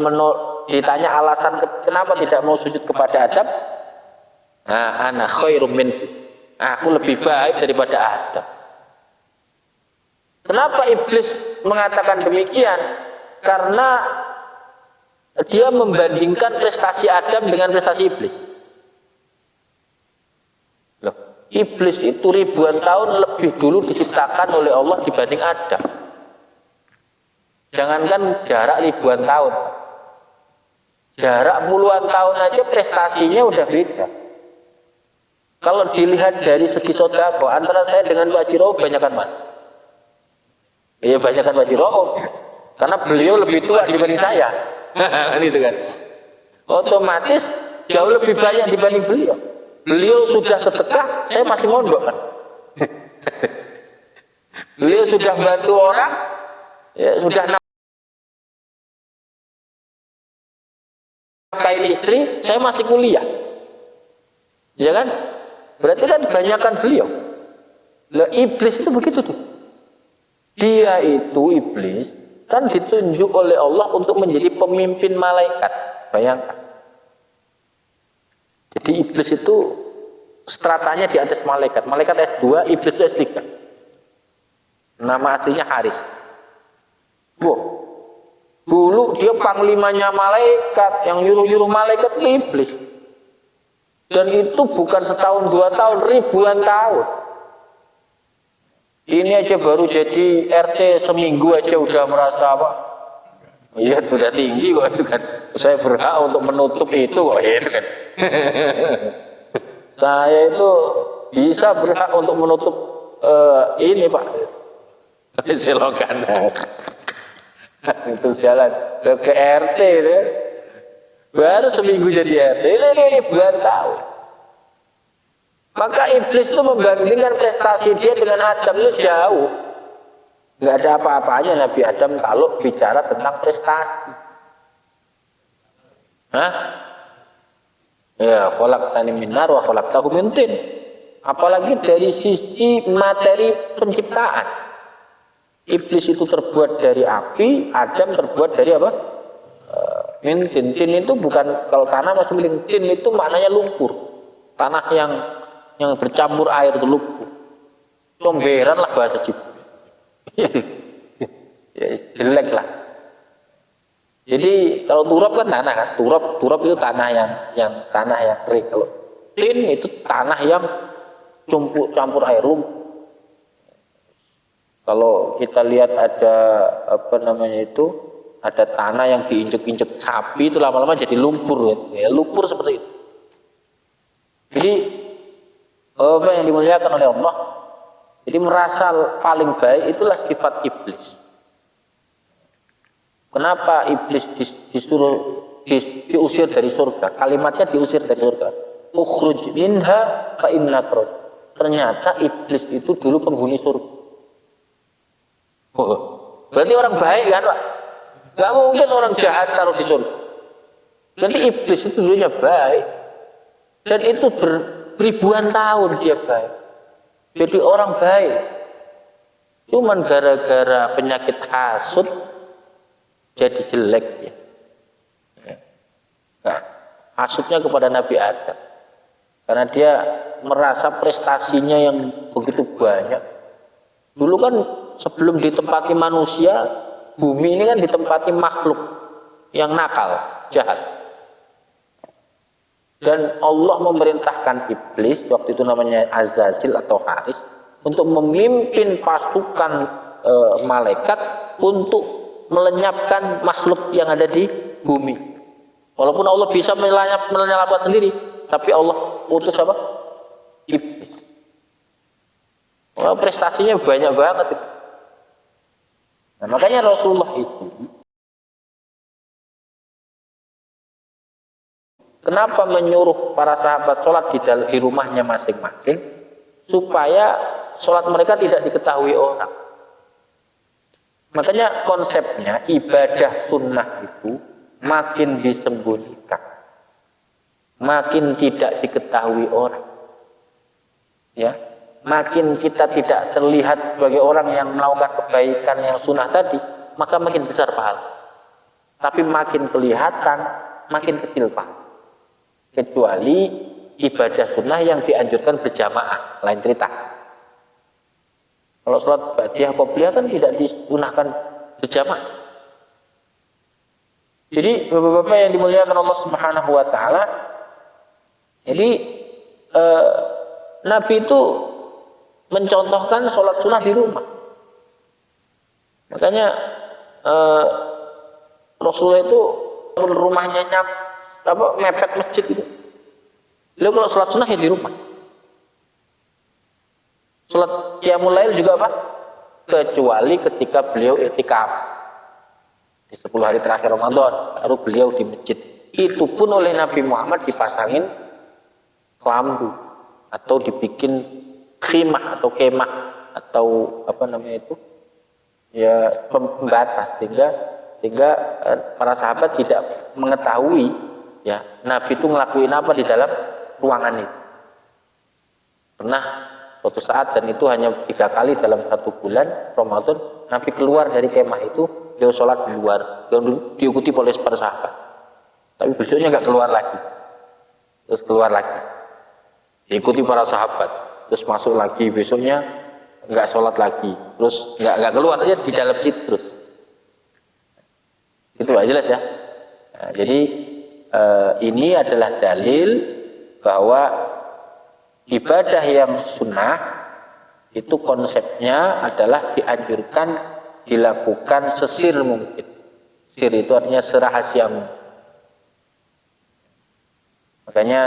ditanya alasan kenapa tidak mau sujud kepada Adam, ana khairum min, aku lebih baik daripada Adam. Kenapa iblis mengatakan demikian? Karena dia membandingkan prestasi Adam dengan prestasi iblis. Loh, iblis itu ribuan tahun lebih dulu diciptakan oleh Allah dibanding Adam. Jangankan jarak ribuan tahun, jarak puluhan tahun aja prestasinya udah beda. Kalau dilihat dari segi sedekah antara saya dengan Pak Haji Rauf banyakan mana? Iya banyakan Pak Haji Rauf, karena beliau lebih tua dibanding saya. Itu kan. Otomatis jauh lebih banyak dibanding beliau. Beliau sudah sedekah, saya masih mondok kan. Beliau sudah bantu orang, ya sudah nafkahin istri, saya masih kuliah. Ya kan? Berarti kan kebanyakan beliau. Lah iblis itu begitu tuh. Dia itu iblis kan ditunjuk oleh Allah untuk menjadi pemimpin malaikat. Bayangkan. Jadi iblis itu stratanya di atas malaikat. Malaikat S2, iblis itu S3. Nama aslinya Haris. Wow. Dulu dia panglimanya malaikat, yang nyuruh-nyuruh malaikat itu iblis. Dan itu bukan setahun, 2 tahun, ribuan tahun. Ini aja baru jadi RT seminggu aja udah merasa apa? Iya, sudah tinggi kok itu kan. Saya berhak untuk menutup itu kok itu kan. Saya itu bisa berhak untuk menutup ini Pak. Silakan. Itu jalan ke RT itu. Baru seminggu jadi RT. Ini bulan tahun. Maka iblis itu membandingkan prestasi dia dengan Adam itu jauh. Nggak ada apa-apanya Nabi Adam kalau bicara tentang prestasi. Hah? Ya, khalaqtani min nar wa khalaqtahu min tin. Apalagi dari sisi materi penciptaan. Iblis itu terbuat dari api, Adam terbuat dari apa? Min tin. Tin itu bukan, kalau tanah masih milik, tin itu maknanya lumpur. Tanah yang bercampur air itu lumpur. Comberan lah bahasa Jibril. Ya, jelek lah. Jadi kalau turap kan tanah kan, turap itu tanah yang tanah yang kering. Kalau tin itu tanah yang campur air lumpur. Kalau kita lihat ada apa namanya itu, ada tanah yang diinjek-injek sapi itu lama-lama jadi lumpur ya, lumpur seperti itu. Jadi apa yang dimuliakan oleh Allah, jadi merasa paling baik itulah sifat iblis. Kenapa iblis diusir dari surga? Kalimatnya diusir dari surga. Ukhruj minha fa innaka rajim. Ternyata iblis itu dulu penghuni surga. Berarti orang baik kan Pak? Gak mungkin orang jahat taruh di surga. Berarti iblis itu dulunya baik. Dan itu beribuan tahun dia baik. Jadi orang baik. Cuman gara-gara penyakit hasud jadi jelek ya. Nah, hasudnya kepada Nabi Adam. Karena dia merasa prestasinya yang begitu banyak. Dulu kan sebelum ditempati manusia, bumi ini kan ditempati makhluk yang nakal, jahat. Dan Allah memerintahkan iblis, waktu itu namanya Azazil atau Haris, untuk memimpin pasukan malaikat untuk melenyapkan makhluk yang ada di bumi. Walaupun Allah bisa menyelamatkan sendiri, tapi Allah utus apa? Iblis. Wah, prestasinya banyak banget. Nah, makanya Rasulullah itu kenapa menyuruh para sahabat sholat di rumahnya masing-masing, supaya sholat mereka tidak diketahui orang. Makanya konsepnya ibadah sunnah itu makin disembunyikan, makin tidak diketahui orang. Ya, makin kita tidak terlihat sebagai orang yang melakukan kebaikan yang sunnah tadi, maka makin besar pahala. Tapi makin kelihatan, makin kecil pahala. Kecuali ibadah sunnah yang dianjurkan berjamaah, lain cerita. Kalau sholat ba'diyah qobliyah kan tidak digunakan berjamaah. Jadi bapak-bapak yang dimuliakan Allah Subhanahu wa taala, jadi Nabi itu mencontohkan sholat sunnah di rumah. Makanya Rasulullah itu rumahnya mepet masjid itu. Beliau kalau sholat sunnah ya di rumah. Sholat qiyamul lail juga apa? Kecuali ketika beliau i'tikaf di 10 hari terakhir Ramadan, baru beliau di masjid. Itu pun oleh Nabi Muhammad dipasangin kelambu atau dibikin khimah atau kemah atau apa namanya itu, ya pembatas, sehingga para sahabat tidak mengetahui ya Nabi itu ngelakuin apa di dalam ruangan itu. Pernah suatu saat, dan itu hanya 3 kali dalam 1 bulan Ramadan, Nabi keluar dari kemah itu, beliau sholat di luar, diikuti oleh para sahabat. Tapi besoknya nggak keluar lagi, terus keluar lagi, diikuti para sahabat, terus masuk lagi, besoknya nggak sholat lagi, terus nggak keluar aja di dalam situ terus. Itu aja jelas ya. Nah, jadi ini adalah dalil bahwa ibadah yang sunnah itu konsepnya adalah dianjurkan dilakukan sesir mungkin. Sir itu artinya serahasia mungkin. Makanya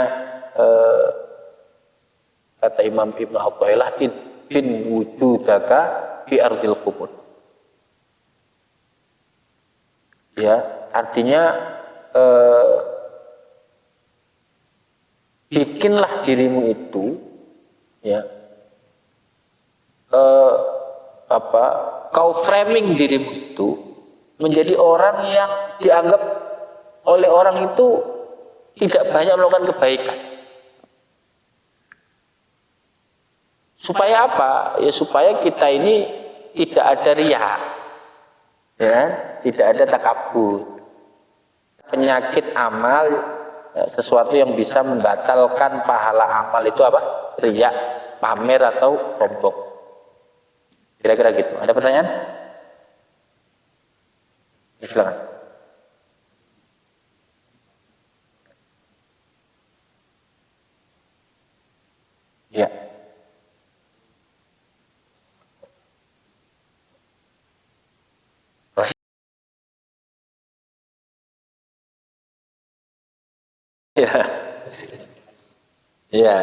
Kata Imam Ibnu Athaillah, fin wujudaka fi ardil qubur. Ya, artinya bikinlah dirimu itu, ya, kau framing dirimu itu menjadi orang yang dianggap oleh orang itu tidak banyak melakukan kebaikan. Supaya apa? Ya supaya kita ini tidak ada riya, ya, tidak ada takabur. Penyakit amal, ya, sesuatu yang bisa membatalkan pahala amal itu apa? Riya, pamer atau sombong. Kira-kira gitu. Ada pertanyaan? Silakan. Ya. Ya. Ya.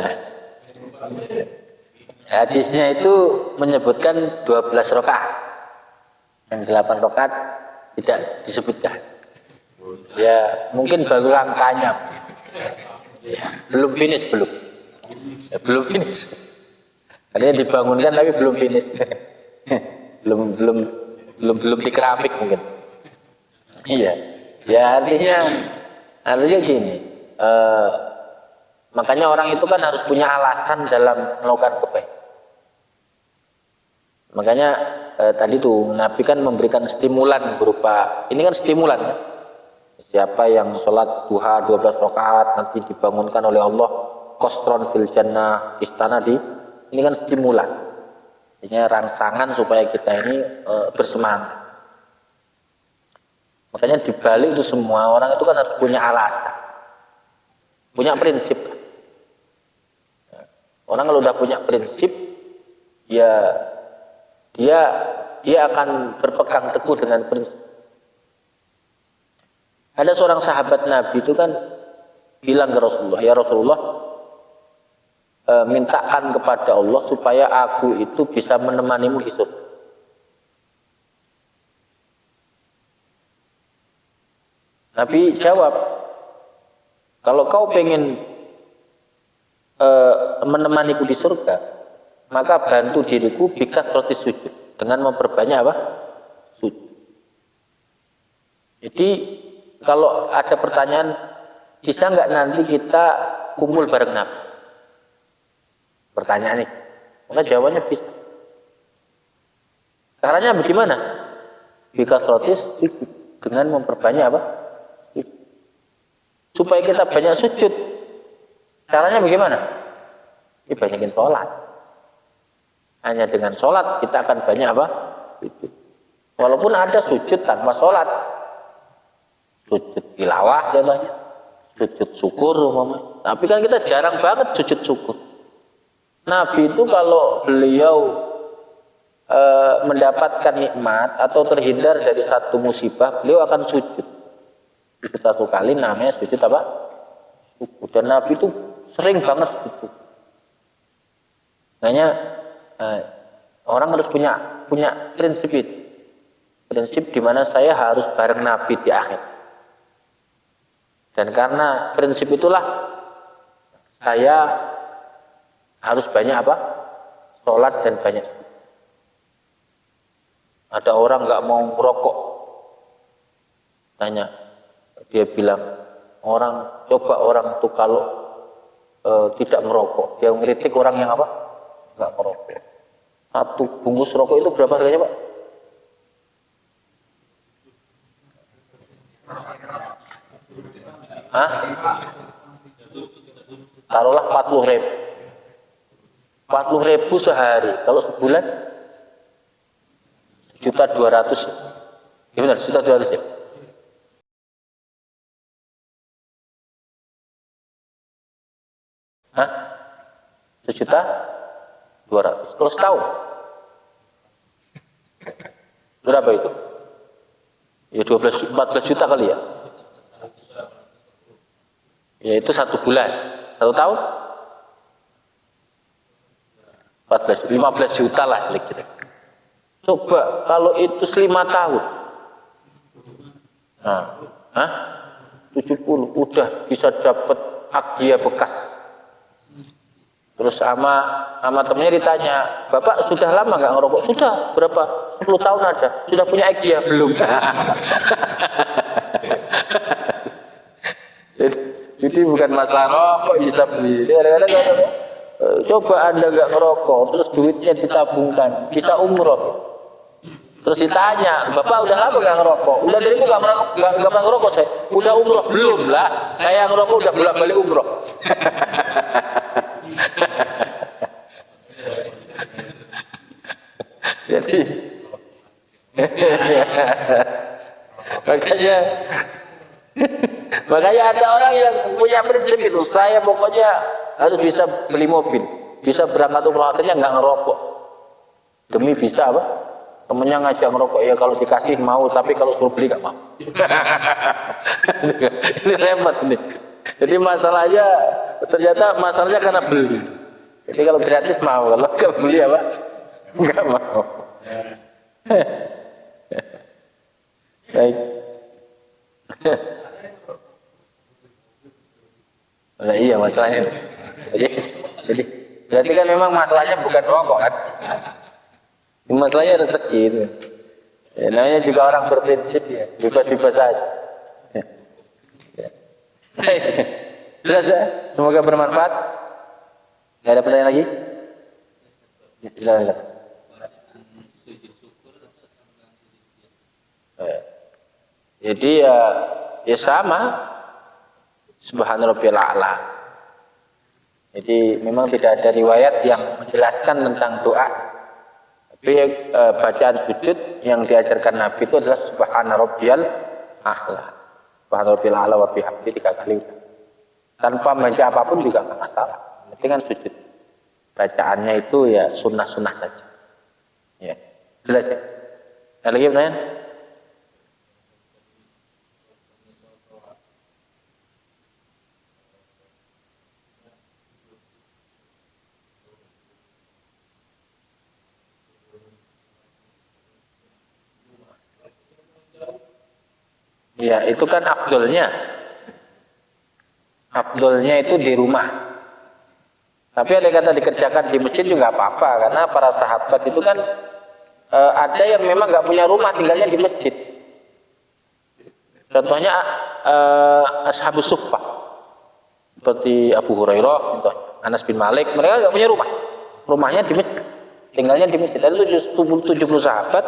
Hadisnya itu menyebutkan 12 rakaat. Yang 8 rakaat tidak disebutkan. Ya, mungkin baru angkanya. Ya, belum finish belum. Ya, belum finish. Artinya dibangunkan tapi belum finish. belum di keramik mungkin. Iya. Ya artinya gini. Makanya orang itu kan harus punya alasan dalam melakukan kebaikan. Makanya tadi tuh Nabi kan memberikan stimulan berupa, ini kan stimulan. Siapa yang sholat duha 12 rakaat nanti dibangunkan oleh Allah qasron fil jannah, istana ini kan stimulan. Artinya rangsangan supaya kita ini bersemangat. Makanya dibalik itu semua orang itu kan harus punya alasan, punya prinsip. Orang kalau udah punya prinsip, ya dia akan berpegang teguh dengan prinsip. Ada seorang sahabat Nabi itu kan bilang ke Rasulullah, ya Rasulullah, mintakan kepada Allah supaya aku itu bisa menemanimu di surga. Nabi jawab, kalau kau pengen menemaniku di surga, maka bantu diriku bikas roti sujud dengan memperbanyak apa? Sujud. Jadi kalau ada pertanyaan, bisa nggak nanti kita kumpul bareng Nabi? Pertanyaan ini, maka jawabannya bisa. Caranya bagaimana? Bikas roti sujud dengan memperbanyak apa? Sujud. Supaya kita banyak sujud. Caranya bagaimana? Ya banyakin sholat. Hanya dengan sholat kita akan banyak apa? Sujud. Walaupun ada sujud tanpa sholat, sujud tilawah contohnya, sujud syukur umpamanya. Tapi kan kita jarang banget sujud syukur. Nabi itu kalau beliau mendapatkan nikmat atau terhindar dari satu musibah, beliau akan sujud. Satu kali namanya sujud apa? Syukur. Dan Nabi itu sering banget sujud. Makanya orang harus punya prinsip itu. Prinsip di mana saya harus bareng Nabi di akhir. Dan karena prinsip itulah saya harus banyak apa? Sholat dan banyak. Ada orang nggak mau merokok. Tanya, dia bilang coba orang itu kalau tidak merokok, dia ngeritik orang yang apa? Nggak merokok. Satu bungkus rokok itu berapa harganya, Pak? Hah? Taruhlah 40.000. 40.000 sehari. Kalau sebulan 1.200.000. Ya benar, 1.200.000 ya. Hah? 1.200.000. Kalau setahun berapa itu? Ya 14 juta kali ya. Ya itu 1 bulan. 1 tahun 15 juta lah kira-kira. Coba kalau itu 5 tahun. Nah, 70 udah bisa dapat hadiah bekas. Terus sama temennya ditanya, Bapak sudah lama nggak ngerokok? Sudah, berapa? 10 tahun ada. Sudah punya hadiah belum? Jadi bukan masalah rokok bisa beli. Kadang-kadang coba Anda nggak ngerokok, terus duitnya ditabungkan, bisa umroh. Terus ditanya, Bapak udah lama nggak ngerokok? Udah dari nggak pernah ngerokok saya. Udah umroh belum lah? Saya ngerokok udah bolak-balik umroh. Jadi makanya ada orang yang punya prinsip itu, saya pokoknya harus bisa beli mobil, bisa berangkat umroh, akhirnya nggak ngerokok demi bisa apa? Temennya ngajak ngerokok, ya kalau dikasih mau, tapi kalau suruh beli nggak mau. Ini repot ini. Jadi masalahnya ternyata masalahnya karena beli. Jadi kalau gratis mau, kalau nggak beli apa? Nggak mau. Baik. Nah, iya masalahnya. Jadi berarti kan memang masalahnya bukan rokok kan? Masalahnya rezeki itu. Ya, namanya juga orang berprinsip ya, bebas-bebas saja. Jelas ya? Semoga bermanfaat. Gak ada pertanyaan lagi? Ya, silakan. Jadi ya sama. Subhanarabbiyal a'la. Jadi memang tidak ada riwayat yang menjelaskan tentang doa. Tapi bacaan sujud yang diajarkan Nabi itu adalah Subhana Rabbiyal A'la. Subhana Rabbiyal A'la wa bihamdi 3 kali. Tanpa baca apapun juga nggak masalah. Penting kan sujud. Bacaannya itu ya sunnah-sunnah saja. Ya, jelas ya. Ada lagi pertanyaan? Ya, itu kan afdolnya. Afdolnya itu di rumah. Tapi ada kata dikerjakan di masjid juga apa-apa, karena para sahabat itu kan ada yang memang nggak punya rumah, tinggalnya di masjid. Contohnya Ashabus Suffah, seperti Abu Hurairah, Anas bin Malik, mereka nggak punya rumah, rumahnya di masjid, tinggalnya di masjid. Ada 70 sahabat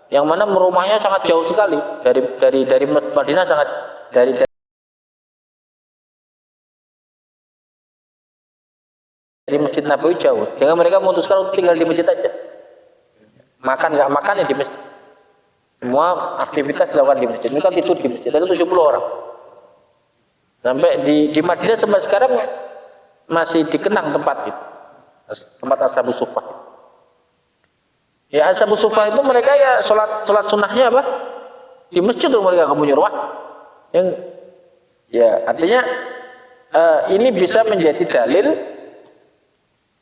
yang mana rumahnya sangat jauh sekali dari Madinah, sangat dari Masjid Nabawi jauh, sehingga mereka memutuskan untuk tinggal di masjid aja. Makan nggak makan ya di masjid, semua aktivitas dilakukan di masjid. Mereka tidur di masjid, ada 70 orang. Sampai di Madinah sampai sekarang masih dikenang tempat itu, tempat Ashabus Suffah. Ya, Ashabus Suffah itu mereka ya sholat sunnahnya apa? Di masjid tuh, mereka nggak punya rumah. Yang ya artinya ini bisa menjadi dalil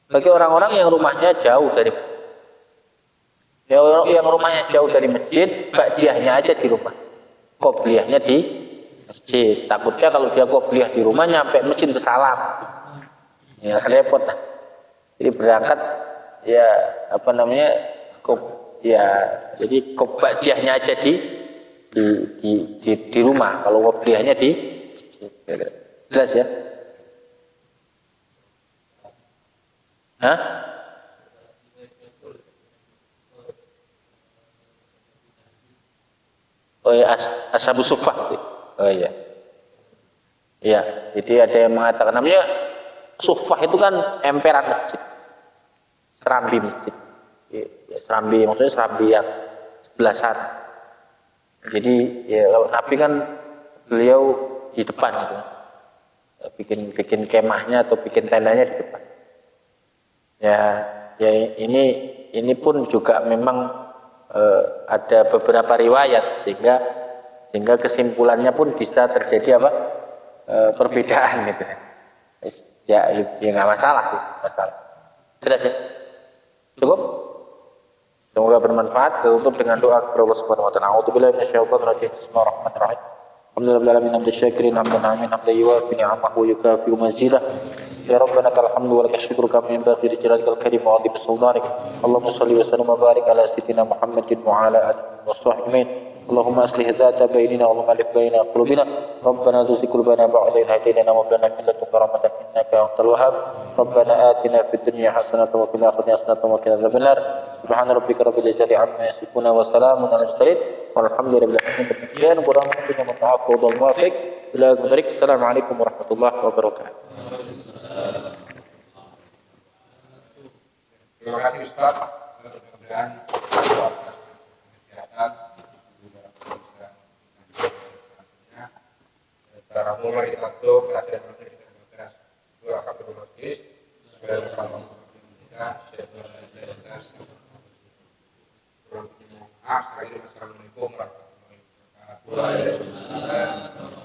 bagi orang-orang yang rumahnya jauh dari yang rumahnya jauh dari masjid, ba'diyahnya aja di rumah, qobliyahnya di masjid. Takutnya kalau dia qobliyah di rumah nyampe masjid salam, ya repot. Jadi berangkat ya apa namanya? Jadi ba'diyahnya aja di rumah, kalau qobliyahnya di masjid. Jelas ya? Hah? Oh ya, Ashabus Suffah. Oh iya. Iya, jadi ada yang mengatakan namanya Suffah itu kan emperan masjid, serambi masjid. Ya, serambi, maksudnya serambi yang sebelah sana. Jadi ya kalau Nabi kan beliau di depan gitu, bikin kemahnya atau bikin tendanya di depan. Ya ini pun juga memang ada beberapa riwayat sehingga kesimpulannya pun bisa terjadi apa perbedaan gitu. Ya nggak masalah, masalah. Jelas ya? Cukup? Semoga bermanfaat. Tutup dengan doa kepada Allah Subhanahu wa taala. A'udzubillahi minasyaitonir rajim. Bismillahirrahmanirrahim. Alhamdulillah alamin hamdan syakirin hamdan amin hamdan yuwafi ni'amahu wa yukafi mazidah. Ya Rabbana lakal hamdu wa lakal syukru kama yanbaghi li jalalika al-karim wa 'azimi sultanik. Allahumma shalli wa sallim wa barik ala sayyidina Muhammadin wa ala alihi wa sahbihi. اللهم اصلح ذات بيننا اللهم الف بين قلوبنا ربنا لا تزغ قلوبنا بعد إذ هديتنا وهب لنا من لدنك رحمة إنك أنت الوهاب ربنا آتنا في الدنيا حسنة وفي الآخرة حسنة وقنا عذاب النار سبحان ربك رب العزة عما يصفون وسلام على المرسلين والحمد لله رب العالمين. Demikian kurang lebihnya mohon maaf wal muwafiq. Assalamualaikum warahmatullahi wabarakatuh. Terima kasih Ustaz. Mudah-mudahan kesehatan juga bisa secara mulai kita tutup kajian ini kita bahas dua kapitul majlis sebagai rekaman kita Assalamualaikum warahmatullahi wabarakatuh.